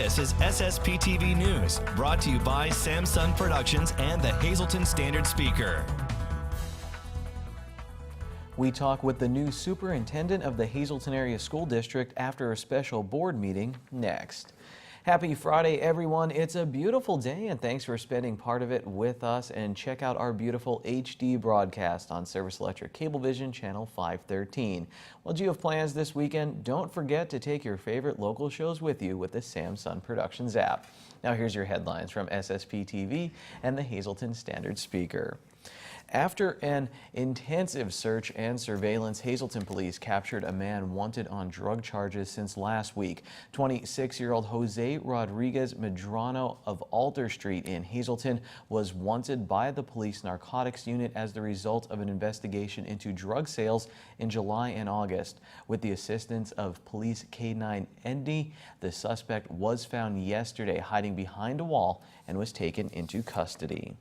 This is SSPTV News, brought to you by Samsung Productions and the Hazleton Standard Speaker. We talk with the new superintendent of the Hazleton Area School District after a special board meeting next. Happy Friday, everyone. It's a beautiful day, and thanks for spending part of it with us. And check out our beautiful HD broadcast on Service Electric Cablevision Channel 513. Well, do you have plans this weekend? Don't forget to take your favorite local shows with you with the Samsung Productions app. Now here's your headlines from SSPTV and the Hazleton Standard Speaker. After an intensive search and surveillance, Hazleton police captured a man wanted on drug charges since last week. 26-year-old Jose Rodriguez Medrano of Alter Street in Hazleton was wanted by the police narcotics unit as the result of an investigation into drug sales in July and August. With the assistance of police K9 Endy, the suspect was found yesterday hiding behind a wall and was taken into custody.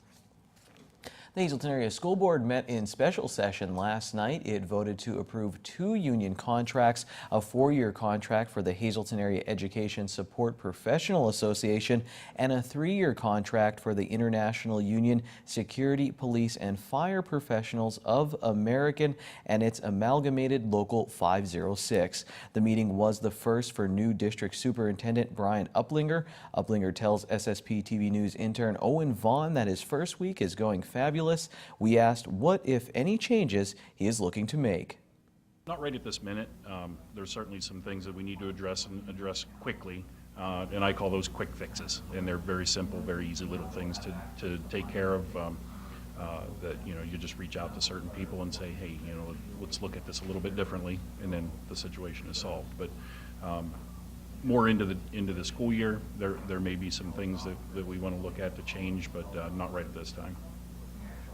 The Hazleton Area School Board met in special session last night. It voted to approve 2 union contracts, a 4-year contract for the Hazleton Area Education Support Professional Association and a 3-year contract for the International Union Security, Police, and Fire Professionals of American and its amalgamated Local 506. The meeting was the first for new District Superintendent Brian Uplinger. Uplinger tells SSPTV News intern Owen Vaughn that his first week is going fabulous. We asked what, if any, changes he is looking to make. Not right at this minute. There's certainly some things that we need to address and address quickly, and I call those quick fixes. And they're very simple, very easy little things to take care of. That you just reach out to certain people and say, hey, let's look at this a little bit differently, and then the situation is solved. But more into the school year, there may be some things that we want to look at to change, but not right at this time.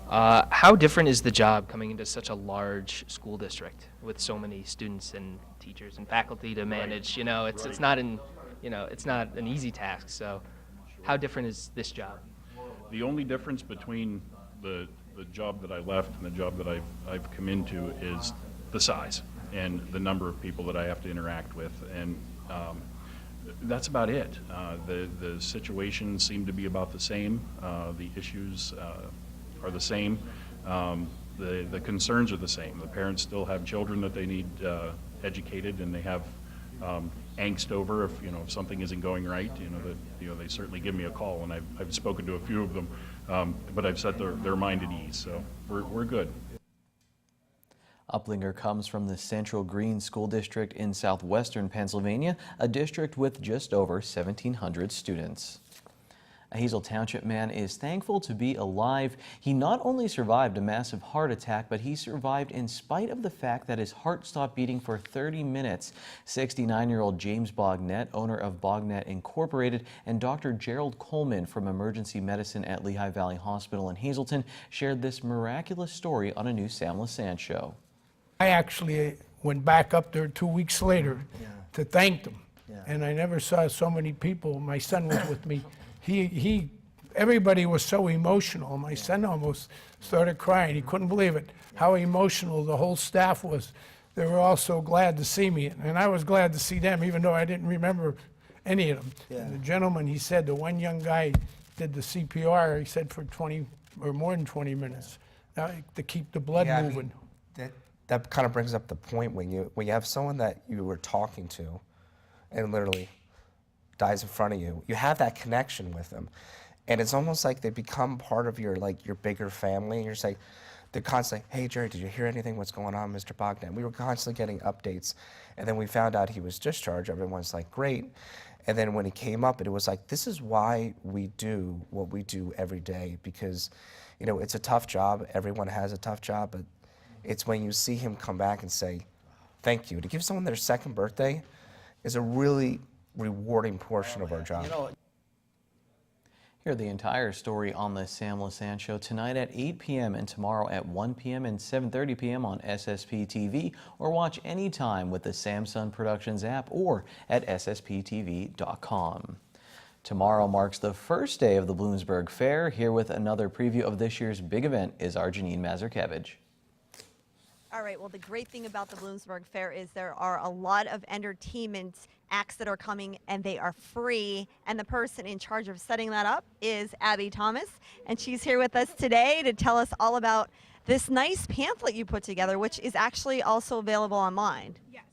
How different is the job coming into such a large school district with so many students and teachers and faculty to manage? Right. It's not an easy task. So, how different is this job? The only difference between the job that I left and the job that I've come into is the size and the number of people that I have to interact with, and that's about it. The situations seem to be about the same. The issues are the same. The concerns are the same. The parents still have children that they need educated, and they have angst over if something isn't going right. They certainly give me a call, and I've spoken to a few of them, but I've set their mind at ease, so we're good. Uplinger comes from the Central Green School District in southwestern Pennsylvania, a district with just over 1,700 students. A Hazel Township man is thankful to be alive. He not only survived a massive heart attack, but he survived in spite of the fact that his heart stopped beating for 30 minutes. 69-year-old James Bognett, owner of Bognett Incorporated, and Dr. Gerald Coleman from Emergency Medicine at Lehigh Valley Hospital in Hazleton shared this miraculous story on a new Sam LaSanne show. I actually went back up there 2 weeks later to thank them. And I never saw so many people. My son was with me. Everybody was so emotional. My son almost started crying. He couldn't believe it, how emotional the whole staff was. They were all so glad to see me, and I was glad to see them, even though I didn't remember any of them. Yeah. And the gentleman, he said, the one young guy did the CPR, he said for 20 or more than 20 minutes to keep the blood moving. I mean, that kind of brings up the point when you have someone that you were talking to and literally dies in front of you, you have that connection with them, and it's almost like they become part of your bigger family. And you're saying, they're constantly, hey Jerry, did you hear anything? What's going on, Mr. Bognett? We were constantly getting updates, and then we found out he was discharged. Everyone's like, great. And then when he came up, it was like, this is why we do what we do every day, because it's a tough job. Everyone has a tough job, but it's when you see him come back and say, thank you. To give someone their second birthday is a really rewarding portion of our job. Hear the entire story on the Sam LaSanne Show tonight at 8 p.m. and tomorrow at 1 p.m. and 7:30 p.m. on SSPTV, or watch anytime with the Samsung Productions app or at ssptv.com. Tomorrow marks the first day of the Bloomsburg Fair. Here with another preview of this year's big event is our Janine Mazurkevich. All right, well, the great thing about the Bloomsburg Fair is there are a lot of entertainment acts that are coming and they are free. And the person in charge of setting that up is Abby Thomas. And she's here with us today to tell us all about this nice pamphlet you put together, which is actually also available online. Yes.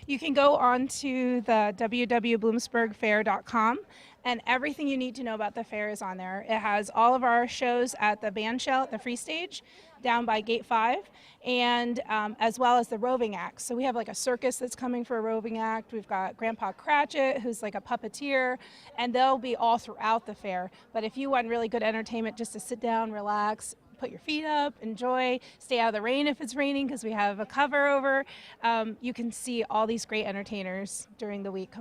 You can go on to the www.bloomsburgfair.com and everything you need to know about the fair is on there. It has all of our shows at the band shell at the free stage down by Gate 5 and as well as the roving acts. So we have like a circus that's coming for a roving act. We've got Grandpa Cratchit, who's like a puppeteer, and they'll be all throughout the fair. But if you want really good entertainment just to sit down, relax, put your feet up, enjoy, stay out of the rain if it's raining because we have a cover over. You can see all these great entertainers during the week.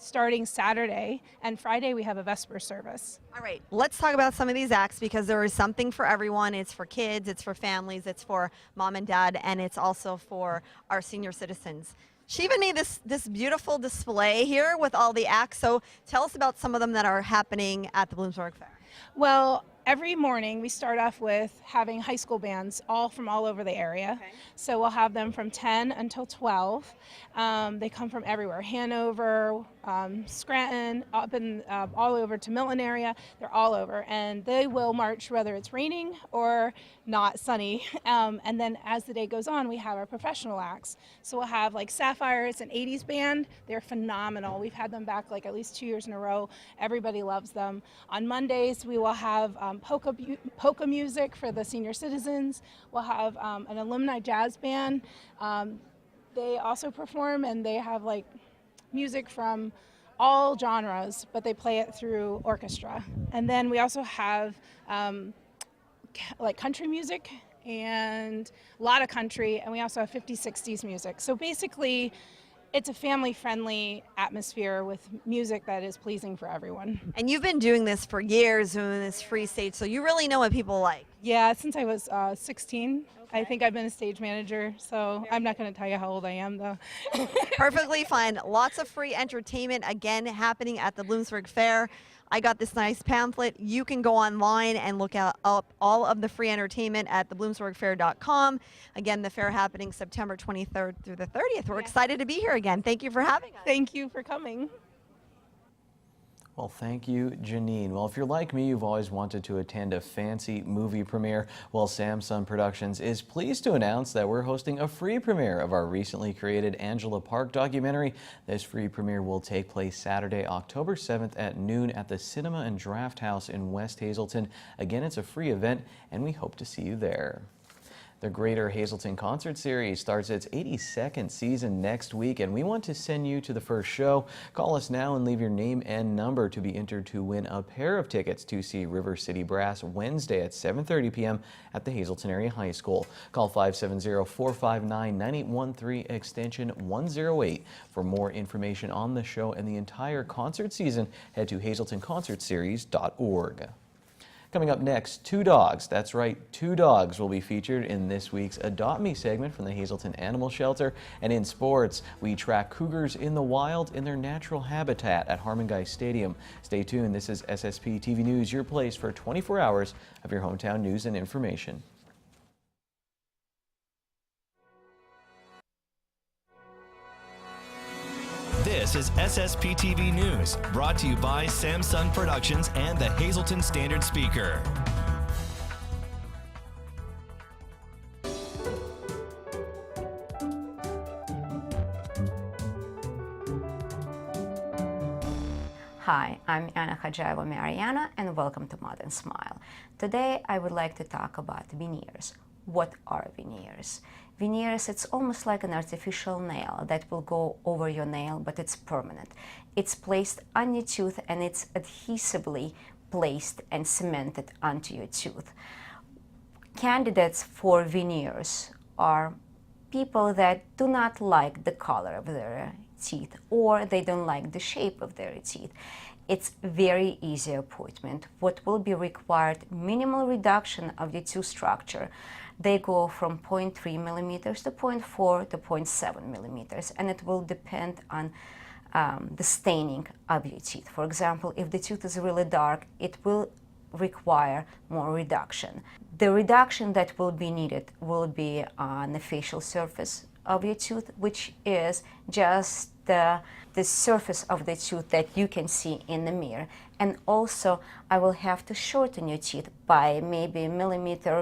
Starting Saturday and Friday, we have a Vesper service. All right, let's talk about some of these acts because there is something for everyone. It's for kids, it's for families, it's for mom and dad, and it's also for our senior citizens. She even made this beautiful display here with all the acts. So tell us about some of them that are happening at the Bloomsburg Fair. Well, every morning we start off with having high school bands all from all over the area. Okay. So we'll have them from 10 until 12. They come from everywhere, Hanover, Scranton, up in all over to Milton area. They're all over, and they will march whether it's raining or not sunny. And then as the day goes on, we have our professional acts. So we'll have like Sapphire, it's an 80s band. They're phenomenal. We've had them back like at least 2 years in a row. Everybody loves them. On Mondays, we will have polka music for the senior citizens. We'll have an alumni jazz band. They also perform, and they have like music from all genres, but they play it through orchestra. And then we also have like country music and a lot of country, and we also have 50s, 60s music. So basically, it's a family-friendly atmosphere with music that is pleasing for everyone. And you've been doing this for years, doing this free stage, so you really know what people like. Yeah, since I was 16. I think I've been a stage manager, so I'm not going to tell you how old I am, though. Perfectly fine. Lots of free entertainment, again, happening at the Bloomsburg Fair. I got this nice pamphlet. You can go online and look up all of the free entertainment at thebloomsburgfair.com. Again, the fair happening September 23rd through the 30th. We're excited to be here again. Thank you for having us. Thank you for coming. Well, thank you, Janine. Well, if you're like me, you've always wanted to attend a fancy movie premiere. Well, Samsung Productions is pleased to announce that we're hosting a free premiere of our recently created Angela Park documentary. This free premiere will take place Saturday, October 7th at noon at the Cinema and Draft House in West Hazleton. Again, it's a free event, and we hope to see you there. The Greater Hazleton Concert Series starts its 82nd season next week, and we want to send you to the first show. Call us now and leave your name and number to be entered to win a pair of tickets to see River City Brass Wednesday at 7:30 p.m. at the Hazleton Area High School. Call 570-459-9813 extension 108. For more information on the show and the entire concert season, head to hazletonconcertseries.org. Coming up next, two dogs. That's right, two dogs will be featured in this week's Adopt Me segment from the Hazleton Animal Shelter. And in sports, we track cougars in the wild in their natural habitat at Harmon-Guy Stadium. Stay tuned. This is SSPTV News, your place for 24 hours of your hometown news and information. This is SSPTV News, brought to you by Samsung Productions and the Hazleton Standard Speaker. Hi, I'm Anna Khadjaeva Mariana, and welcome to Modern Smile. Today I would like to talk about veneers. What are veneers? Veneers, it's almost like an artificial nail that will go over your nail, but it's permanent. It's placed on your tooth and it's adhesively placed and cemented onto your tooth. Candidates for veneers are people that do not like the color of their teeth or they don't like the shape of their teeth. It's very easy appointment. What will be required, minimal reduction of the tooth structure. They go from 0.3 millimeters to 0.4 to 0.7 millimeters, and it will depend on the staining of your teeth. For example, if the tooth is really dark, it will require more reduction. The reduction that will be needed will be on the facial surface of your tooth, which is just the surface of the tooth that you can see in the mirror. And also, I will have to shorten your teeth by maybe a millimeter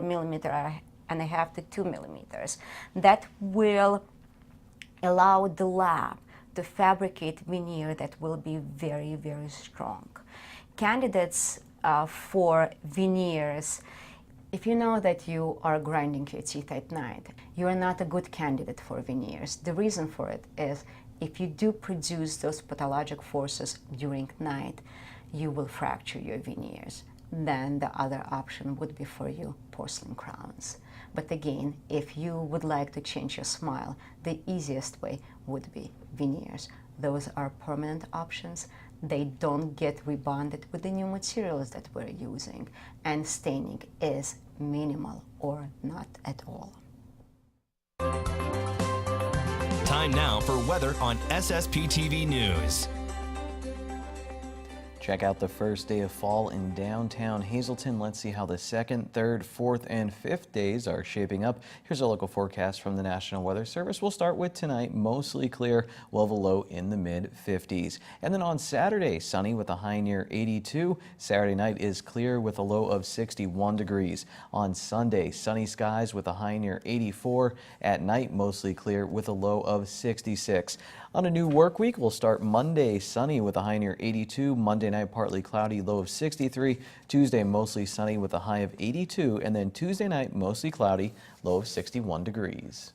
and a half to 2 millimeters. That will allow the lab to fabricate veneer that will be very, very strong. Candidates for veneers, if you know that you are grinding your teeth at night, you are not a good candidate for veneers. The reason for it is if you do produce those pathologic forces during night, you will fracture your veneers. Then the other option would be for you porcelain crowns. But again, if you would like to change your smile, the easiest way would be veneers. Those are permanent options. They don't get rebonded with the new materials that we're using, and staining is minimal or not at all. Time now for weather on SSPTV News. Check out the first day of fall in downtown Hazleton. Let's see how the 2nd, 3rd, 4th, and 5th days are shaping up. Here's a local forecast from the National Weather Service. We'll start with tonight, mostly clear, we'll have a low in the mid-50s. And then on Saturday, sunny with a high near 82. Saturday night is clear with a low of 61 degrees. On Sunday, sunny skies with a high near 84. At night, mostly clear with a low of 66. On a new work week, we'll start Monday sunny with a high near 82. Monday night partly cloudy, low of 63. Tuesday mostly sunny with a high of 82. And then Tuesday night mostly cloudy, low of 61 degrees.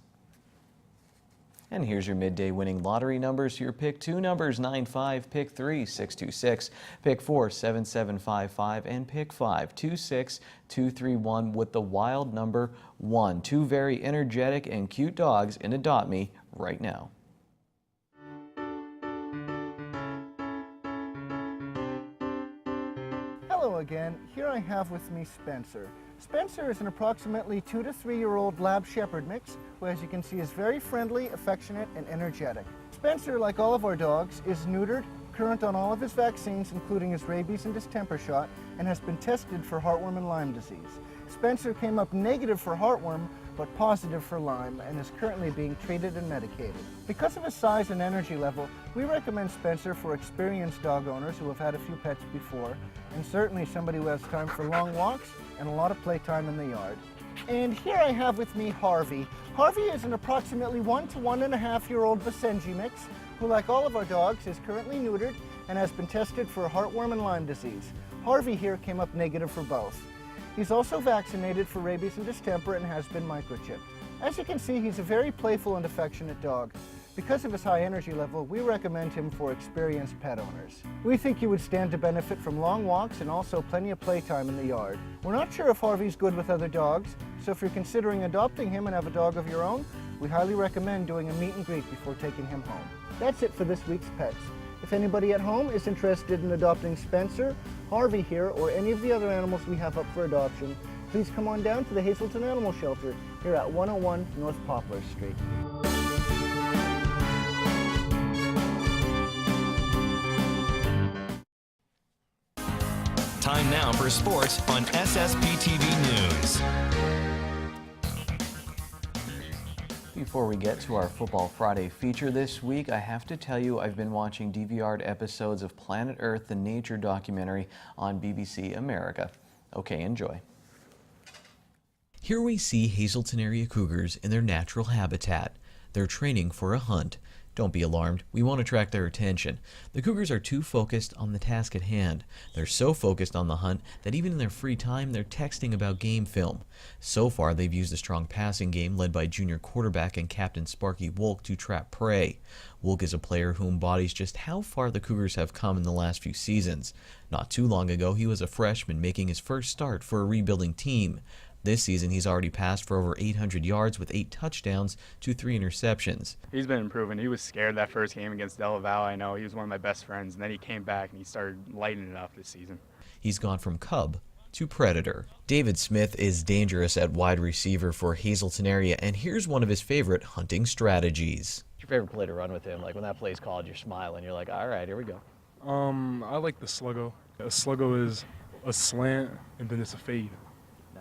And here's your midday winning lottery numbers. Your pick 2 numbers: 9-5, pick 3, 626, pick 4, 7755, and pick 5, 26231 with the wild number 1. Two very energetic and cute dogs in Adopt Me right now. Hello again. Here I have with me Spencer. Spencer is an approximately 2 to 3 year old Lab Shepherd mix, who, as you can see, is very friendly, affectionate, and energetic. Spencer, like all of our dogs, is neutered, current on all of his vaccines, including his rabies and distemper shot, and has been tested for heartworm and Lyme disease. Spencer came up negative for heartworm, but positive for Lyme, and is currently being treated and medicated. Because of his size and energy level, we recommend Spencer for experienced dog owners who have had a few pets before, and certainly somebody who has time for long walks and a lot of playtime in the yard. And here I have with me Harvey. Harvey is an approximately 1 to 1.5 year old Basenji mix, who, like all of our dogs, is currently neutered and has been tested for heartworm and Lyme disease. Harvey here came up negative for both. He's also vaccinated for rabies and distemper and has been microchipped. As you can see, he's a very playful and affectionate dog. Because of his high energy level, we recommend him for experienced pet owners. We think he would stand to benefit from long walks and also plenty of playtime in the yard. We're not sure if Harvey's good with other dogs, so if you're considering adopting him and have a dog of your own, we highly recommend doing a meet and greet before taking him home. That's it for this week's Pets. If anybody at home is interested in adopting Spencer, Harvey here, or any of the other animals we have up for adoption, please come on down to the Hazleton Animal Shelter here at 101 North Poplar Street. Time now for sports on SSPTV News. Before we get to our Football Friday feature this week, I have to tell you I've been watching DVR'd episodes of Planet Earth, the nature documentary on BBC America. Okay, enjoy. Here we see Hazleton area cougars in their natural habitat. They're training for a hunt. Don't be alarmed, we won't attract their attention. The cougars are too focused on the task at hand. They're so focused on the hunt that even in their free time, they're texting about game film. So far, they've used a strong passing game led by junior quarterback and captain Sparky Wolk to trap prey. Wolk is a player who embodies just how far the Cougars have come in the last few seasons. Not too long ago, he was a freshman making his first start for a rebuilding team. This season, he's already passed for over 800 yards with 8 touchdowns to 3 interceptions. He's been improving. He was scared that first game against Del Valle. I know he was one of my best friends, and then he came back and he started lighting it up this season. He's gone from cub to predator. David Smith is dangerous at wide receiver for Hazleton area, and here's one of his favorite hunting strategies. What's your favorite play to run with him? Like when that play's called, you're smiling. You're like, all right, here we go. I like the sluggo. A sluggo is a slant, and then it's a fade.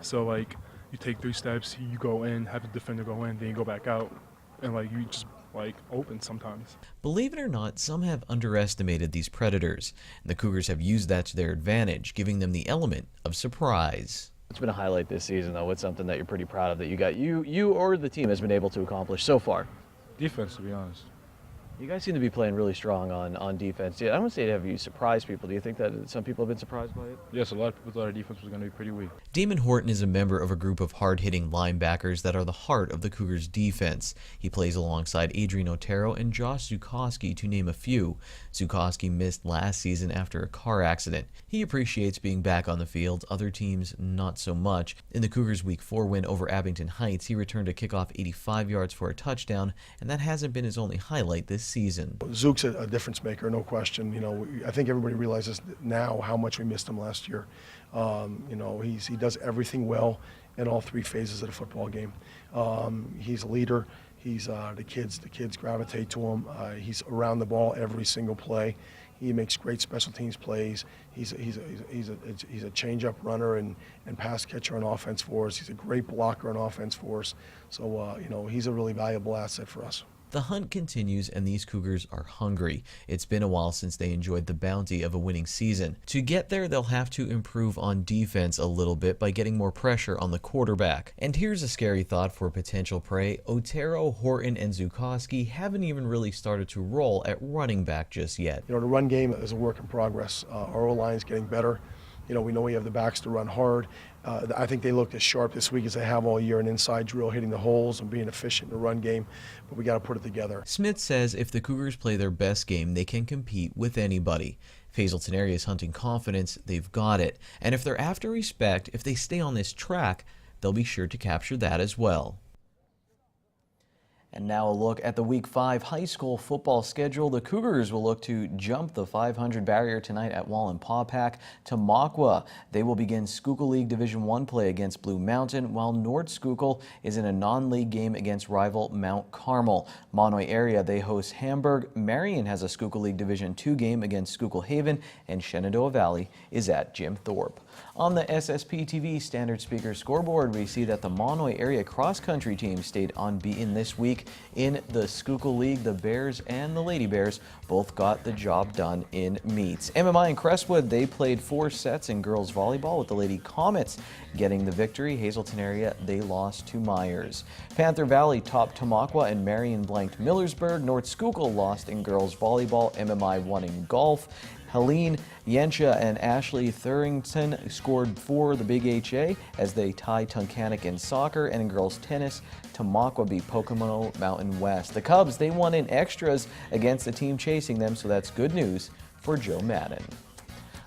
So, like, you take 3 steps, you go in, have the defender go in, then you go back out, and, like, you just, like, open sometimes. Believe it or not, some have underestimated these predators, and the Cougars have used that to their advantage, giving them the element of surprise. It's been a highlight this season, though. What's something that you're pretty proud of that you or the team has been able to accomplish so far? Defense, to be honest. You guys seem to be playing really strong on defense. Yeah, I wouldn't say have you surprised people. Do you think that some people have been surprised by it? Yes, a lot of people thought our defense was going to be pretty weak. Damon Horton is a member of a group of hard-hitting linebackers that are the heart of the Cougars' defense. He plays alongside Adrian Otero and Josh Zukowski, to name a few. Zukowski missed last season after a car accident. He appreciates being back on the field, other teams not so much. In the Cougars' Week 4 win over Abington Heights, he returned a kickoff 85 yards for a touchdown, and that hasn't been his only highlight this season. Zook's a difference maker, no question. You know, I think everybody realizes now how much we missed him last year. You know, he does everything well in all 3 phases of the football game. He's a leader. He's the kids gravitate to him. He's around the ball every single play. He makes great special teams plays. He's a change-up runner and pass catcher on offense for us. He's a great blocker on offense for us. So you know, he's a really valuable asset for us. The hunt continues, and these Cougars are hungry. It's been a while since they enjoyed the bounty of a winning season. To get there, they'll have to improve on defense a little bit by getting more pressure on the quarterback. And here's a scary thought for potential prey. Otero, Horton, and Zukowski haven't even really started to roll at running back just yet. You know, the run game is a work in progress. Our O-line is getting better. You know, we know we have the backs to run hard. I think they looked as sharp this week as they have all year, an inside drill, hitting the holes and being efficient in the run game, but we got to put it together. Smith says if the Cougars play their best game, they can compete with anybody. If Hazleton area is hunting confidence, they've got it. And if they're after respect, if they stay on this track, they'll be sure to capture that as well. And now a look at the Week 5 high school football schedule. The Cougars will look to jump the 500 barrier tonight at Wallenpaupack. Tamaqua, they will begin Schuylkill League Division I play against Blue Mountain, while North Schuylkill is in a non-league game against rival Mount Carmel. Monoy area, they host Hamburg. Marion has a Schuylkill League Division II game against Schuylkill Haven, and Shenandoah Valley is at Jim Thorpe. On the SSPTV Standard Speaker scoreboard, we see that the Monoy area cross-country team stayed unbeaten this week. In the Schuylkill League, the Bears and the Lady Bears both got the job done in meets. MMI and Crestwood, they played 4 sets in girls volleyball with the Lady Comets getting the victory. Hazleton area, they lost to Myers. Panther Valley topped Tamaqua and Marion blanked Millersburg. North Schuylkill lost in girls volleyball. MMI won in golf. Helene Yensha and Ashley Thurington scored for the Big HA as they tied Tunkhannock in soccer, and in girls tennis, Tamaqua beat Pocono Mountain West. The Cubs, they won in extras against the team chasing them, so that's good news for Joe Madden.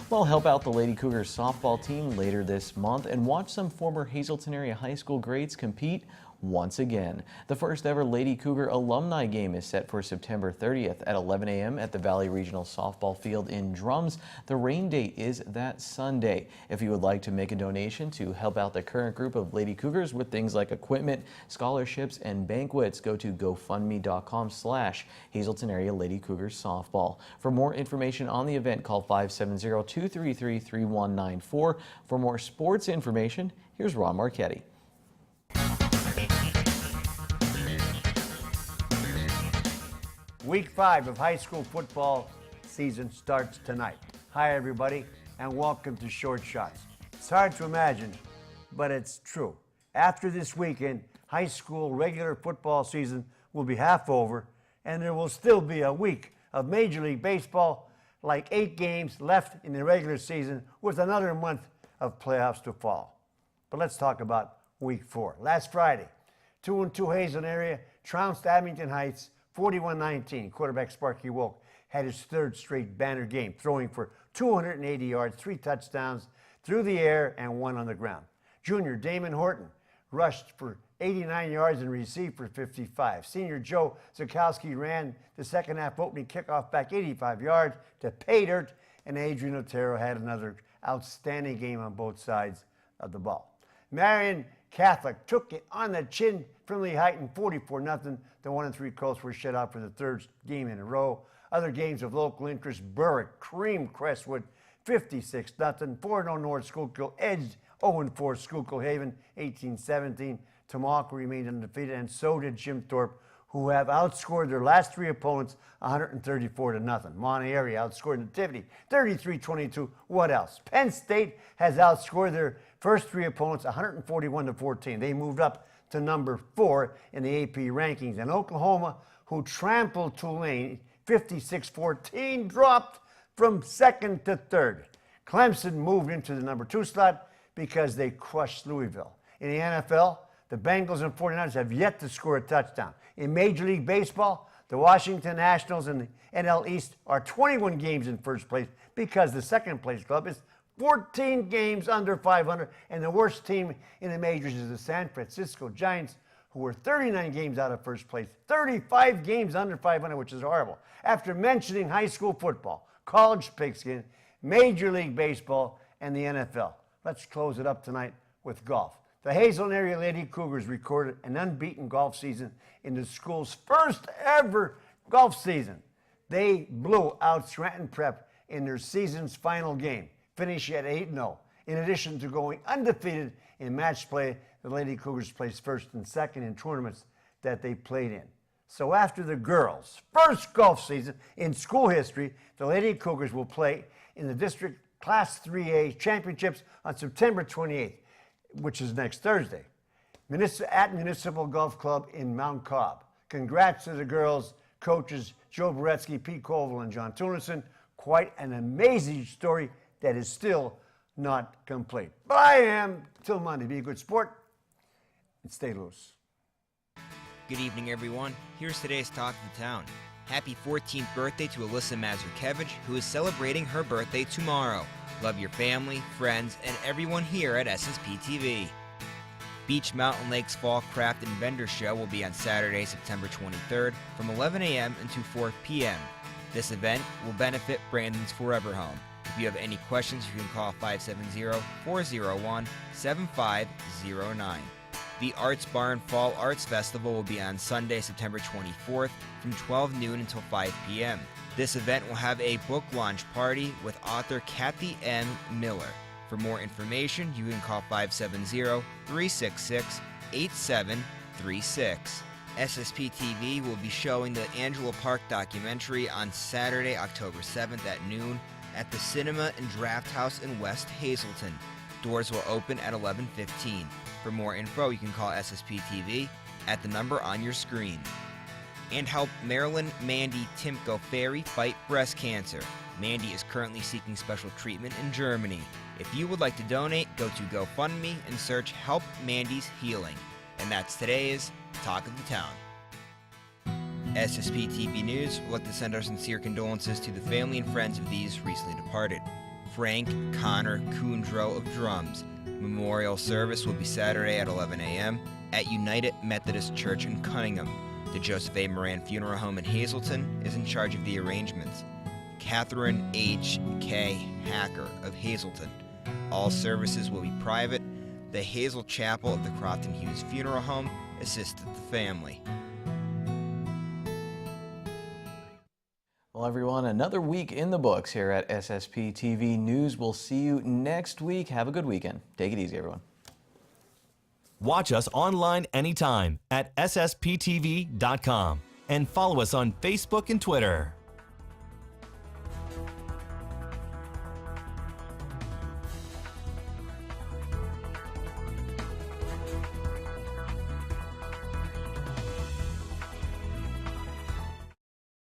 Well, help out the Lady Cougars softball team later this month and watch some former Hazleton area high school grades compete once again. The first ever Lady Cougar alumni game is set for September 30th at 11 a.m. at the Valley Regional Softball Field in Drums. The rain date is that Sunday. If you would like to make a donation to help out the current group of Lady Cougars with things like equipment, scholarships, and banquets, go to gofundme.com/Hazleton Area Lady Cougars Softball. For more information on the event, call 570-233-3194. For more sports information, here's Ron Marchetti. Week 5 of high school football season starts tonight. Hi everybody, and welcome to Short Shots. It's hard to imagine, but it's true. After this weekend, high school regular football season will be half over, and there will still be a week of Major League Baseball, like 8 games left in the regular season with another month of playoffs to fall. But let's talk about Week 4. Last Friday, 2-2 Hazleton area trounced Abington Heights 41-19. Quarterback Sparky Wolk had his 3rd straight banner game, throwing for 280 yards, 3 touchdowns through the air and 1 on the ground. Junior Damon Horton rushed for 89 yards and received for 55. Senior Joe Zukowski ran the second half opening kickoff back 85 yards to pay dirt, and Adrian Otero had another outstanding game on both sides of the ball. Marion Catholic took it on the chin from Lee Heighton, 44-0. The 1-3 Colts were shut out for the 3rd game in a row. Other games of local interest: Berwick creamed Crestwood 56-0. 4-0 North Schuylkill edged 0-4 Schuylkill Haven 18-17. Tamaulipas remained undefeated, and so did Jim Thorpe, who have outscored their last three opponents 134-0. Monterey outscored Nativity 33-22. What else? Penn State has outscored their first three opponents 141-14. They moved up to number 4 in the AP rankings. And Oklahoma, who trampled Tulane 56-14, dropped from second to third. Clemson moved into the number 2 slot because they crushed Louisville. In the NFL, the Bengals and 49ers have yet to score a touchdown. In Major League Baseball, the Washington Nationals and the NL East are 21 games in first place because the second place club is 14 games under 500, and the worst team in the majors is the San Francisco Giants, who were 39 games out of first place, 35 games under 500, which is horrible. After mentioning high school football, college pigskin, Major League Baseball, and the NFL, let's close it up tonight with golf. The Hazleton area Lady Cougars recorded an unbeaten golf season in the school's first ever golf season. They blew out Scranton Prep in their season's final game, finishing at 8-0. In addition to going undefeated in match play, the Lady Cougars placed first and second in tournaments that they played in. So after the girls' first golf season in school history, the Lady Cougars will play in the district Class 3A championships on September 28th, which is next Thursday, at Municipal Golf Club in Mount Cobb. Congrats to the girls, coaches Joe Boretsky, Pete Colville, and John Tunison. Quite an amazing story that is still not complete. But I am till Monday. Be a good sport and stay loose. Good evening, everyone. Here's today's Talk of the Town. Happy 14th birthday to Alyssa Mazurkevich, who is celebrating her birthday tomorrow. Love your family, friends, and everyone here at SSPTV. Beach Mountain Lakes Fall Craft and Vendor Show will be on Saturday, September 23rd from 11 a.m. until 4 p.m. This event will benefit Brandon's Forever Home. If you have any questions, you can call 570-401-7509. The Arts Barn Fall Arts Festival will be on Sunday, September 24th from 12 noon until 5 p.m. This event will have a book launch party with author Kathy M. Miller. For more information, you can call 570-366-8736. SSPTV will be showing the Angela Park documentary on Saturday, October 7th at noon at the Cinema and Draft House in West Hazleton. Doors will open at 11:15. For more info, you can call SSPTV at the number on your screen. And help Marilyn Mandy Timko Ferry fight breast cancer. Mandy is currently seeking special treatment in Germany. If you would like to donate, go to GoFundMe and search Help Mandy's Healing. And that's today's Talk of the Town. SSPTV News would like to send our sincere condolences to the family and friends of these recently departed. Frank Connor Kundro of drums. Memorial service will be Saturday at 11 a.m. at United Methodist Church in Cunningham. The Joseph A. Moran Funeral Home in Hazleton is in charge of the arrangements. Catherine H. K. Hacker of Hazleton. All services will be private. The Hazel Chapel of the Crofton Hughes Funeral Home assisted the family. Well, everyone, another week in the books here at SSP TV News. We'll see you next week. Have a good weekend. Take it easy, everyone. Watch us online anytime at ssptv.com and follow us on Facebook and Twitter.